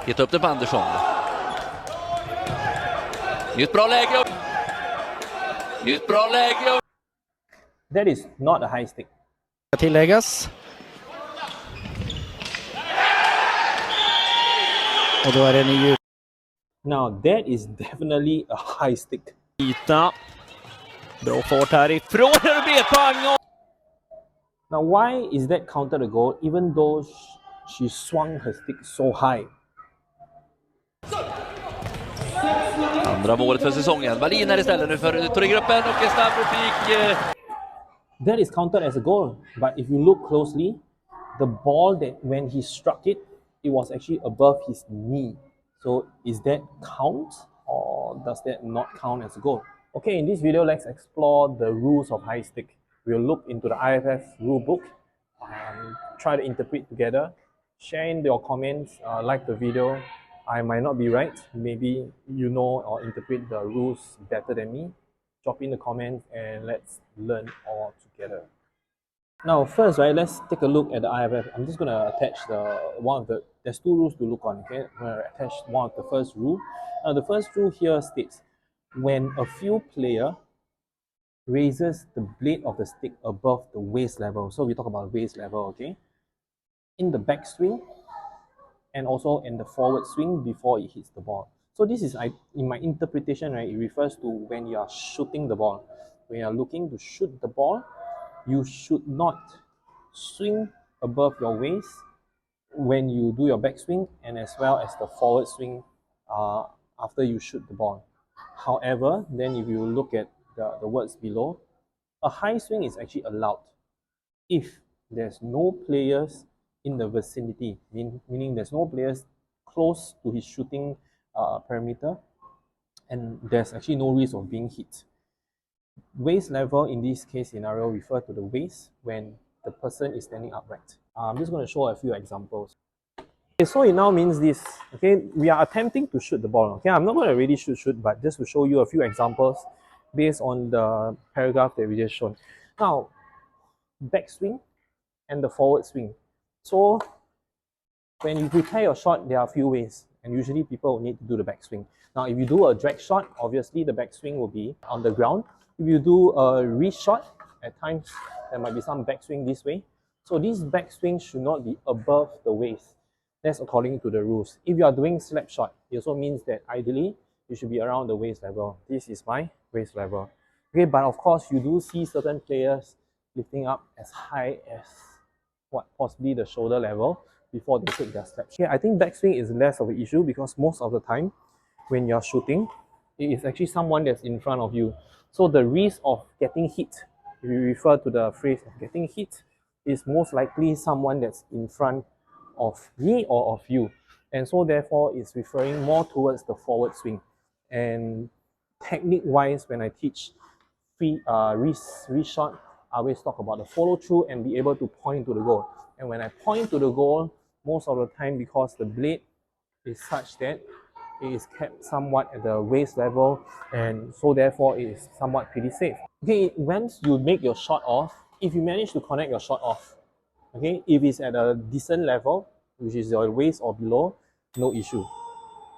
Hitta upp den på Andersson. Nytt bra läge. Nytt bra läge. That is not a high stick. Tilläggas. Och då är det en ny Now that is definitely a high stick. yta. Bra fart härifrån. Här blir ett poäng. Now why is that counted a goal even though she swung her stick so high? Andra målet för säsongen. Wallin är istället nu för Torregruppen och en snabb replik. That is counted as a goal, but if you look closely, the ball that when he struck it, it was actually above his knee. So is that count or does that not count as a goal? Okay, in this video, let's explore the rules of high stick. We'll look into the IFF rule book, try to interpret together, share in your comments, like the video. I might not be right, maybe you know or interpret the rules better than me. Drop in the comments and let's learn all together. Now first, right, let's take a look at the IFF. I'm just going to attach there's two rules to look on, okay? I'm going to attach one of the first rule. Now the first rule here states, when a field player raises the blade of the stick above the waist level, so we talk about waist level, okay? In the backswing and also in the forward swing before it hits the ball. So this is, in my interpretation, right, it refers to when you are shooting the ball. When you are looking to shoot the ball, you should not swing above your waist when you do your backswing and as well as the forward swing after you shoot the ball. However, then if you look at the words below, a high swing is actually allowed if there's no players in the vicinity, meaning there's no players close to his shooting perimeter and there's actually no risk of being hit. Waist level in this case scenario refer to the waist when the person is standing upright. I'm just going to show a few examples. Okay, so it now means this, okay, we are attempting to shoot the ball, okay, I'm not going to really shoot, but just to show you a few examples based on the paragraph that we just shown. Now, backswing and the forward swing. So, when you prepare your shot, there are a few ways, and usually people will need to do the backswing. Now, if you do a drag shot, obviously the backswing will be on the ground. If you do a wrist shot, at times there might be some backswing this way. So this backswing should not be above the waist. That's according to the rules. If you are doing slap shot, it also means that ideally you should be around the waist level. This is my waist level. Okay, but of course you do see certain players lifting up as high as possibly the shoulder level before they take their slap. Okay, I think backswing is less of an issue because most of the time when you're shooting, it is actually someone that's in front of you. So the risk of getting hit, if we refer to the phrase of getting hit, is most likely someone that's in front of me or of you. And so therefore it's referring more towards the forward swing. And technique wise, when I teach wrist shot, I always talk about the follow through and be able to point to the goal. And when I point to the goal, most of the time because the blade is such that it is kept somewhat at the waist level, and so therefore it is somewhat pretty safe. Okay, once you make your shot off, if you manage to connect your shot off, okay, if it's at a decent level, which is your waist or below, no issue.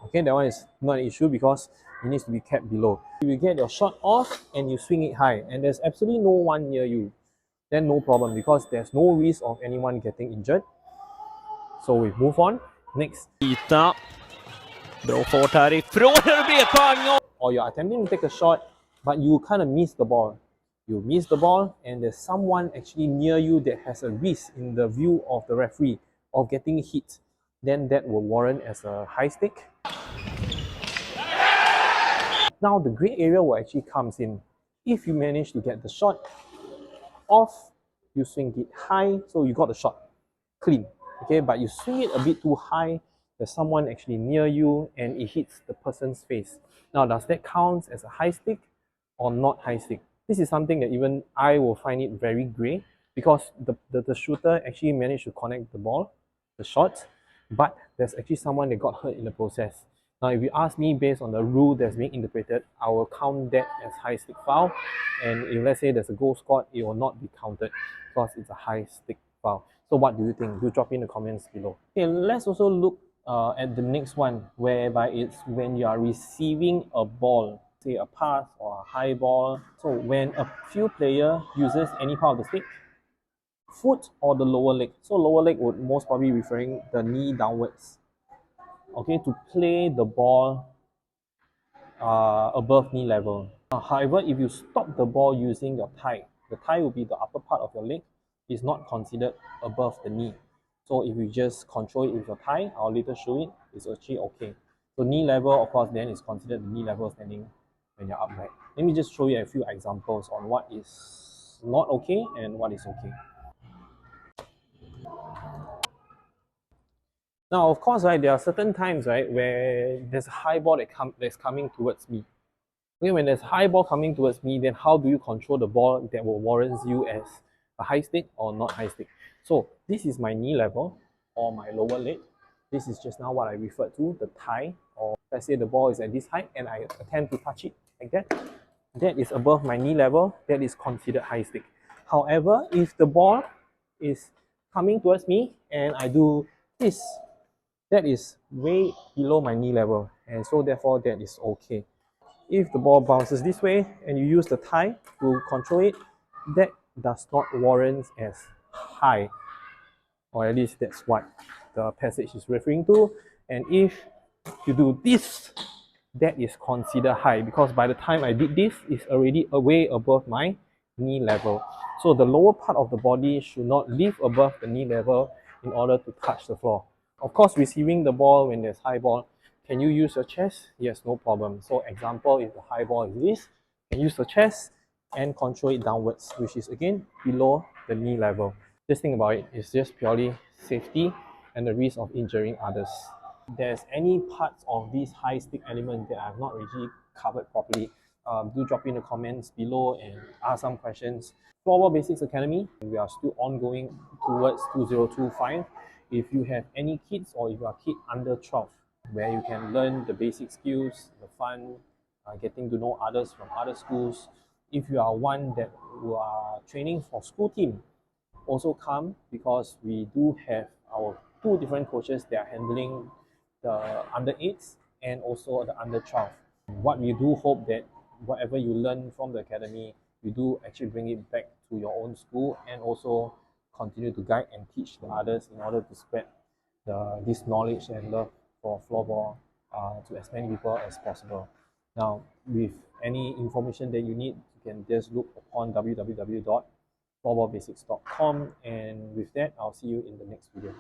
Okay, that one is not an issue because it needs to be kept below. If you get your shot off and you swing it high and there's absolutely no one near you, then no problem because there's no risk of anyone getting injured. So we move on. Next. yta. Bra fart härifrån. Här blir ett poäng. Or you're attempting to take a shot, but you kind of miss the ball. You miss the ball and there's someone actually near you that has a risk in the view of the referee of getting hit. Then that will warrant as a high stick. Now the gray area will actually comes in. If you manage to get the shot off, you swing it high, so you got the shot clean. Okay, but you swing it a bit too high, there's someone actually near you and it hits the person's face. Now, does that count as a high stick or not high stick? This is something that even I will find it very gray because the shooter actually managed to connect the ball, the shot, but there's actually someone that got hurt in the process. Now, if you ask me based on the rule that's being interpreted, I will count that as high stick foul. And if let's say there's a goal scored, it will not be counted because it's a high stick foul. So what do you think? Do drop in the comments below. Okay, let's also look at the next one, whereby it's when you are receiving a ball, say a pass or a high ball. So when a few player uses any part of the stick, foot or the lower leg. So lower leg would most probably referring the knee downwards. Okay, to play the ball above knee level. However, if you stop the ball using your thigh, the thigh will be the upper part of your leg, is not considered above the knee. So if you just control it with your thigh, I'll later show it, it's actually okay. So knee level, of course, then is considered the knee level standing when you're upright. Let me just show you a few examples on what is not okay and what is okay. Now, of course, right, there are certain times, right, where there's a high ball that's coming towards me. Okay, when there's high ball coming towards me, then how do you control the ball that will warrant you as a high stick or not high stick? So this is my knee level or my lower leg. This is just now what I referred to, the thigh, or let's say the ball is at this height and I attempt to touch it like that. That is above my knee level, that is considered high stick. However, if the ball is coming towards me and I do this, that is way below my knee level, and so therefore that is okay. If the ball bounces this way and you use the thigh to control it, that does not warrant as high, or at least that's what the passage is referring to. And if you do this, that is considered high, because by the time I did this, it's already way above my knee level. So the lower part of the body should not live above the knee level in order to touch the floor. Of course, receiving the ball when there's high ball, can you use your chest? Yes, no problem. So example, if the high ball is this, you can use the chest and control it downwards, which is again below the knee level. Just think about it, it's just purely safety and the risk of injuring others. If there's any parts of this high stick element that I've not really covered properly, do drop in the comments below and ask some questions. Floorball Basics Academy, we are still ongoing towards 2025. If you have any kids or if you are a kid under 12, where you can learn the basic skills, the fun, getting to know others from other schools. If you are one that who are training for school team, also come, because we do have our two different coaches that are handling the under 8s and also the under 12. What we do hope that whatever you learn from the academy, you do actually bring it back to your own school and also continue to guide and teach the others in order to spread this knowledge and love for floorball to as many people as possible. Now, with any information that you need, you can just look upon www.floorballbasics.com, and with that, I'll see you in the next video.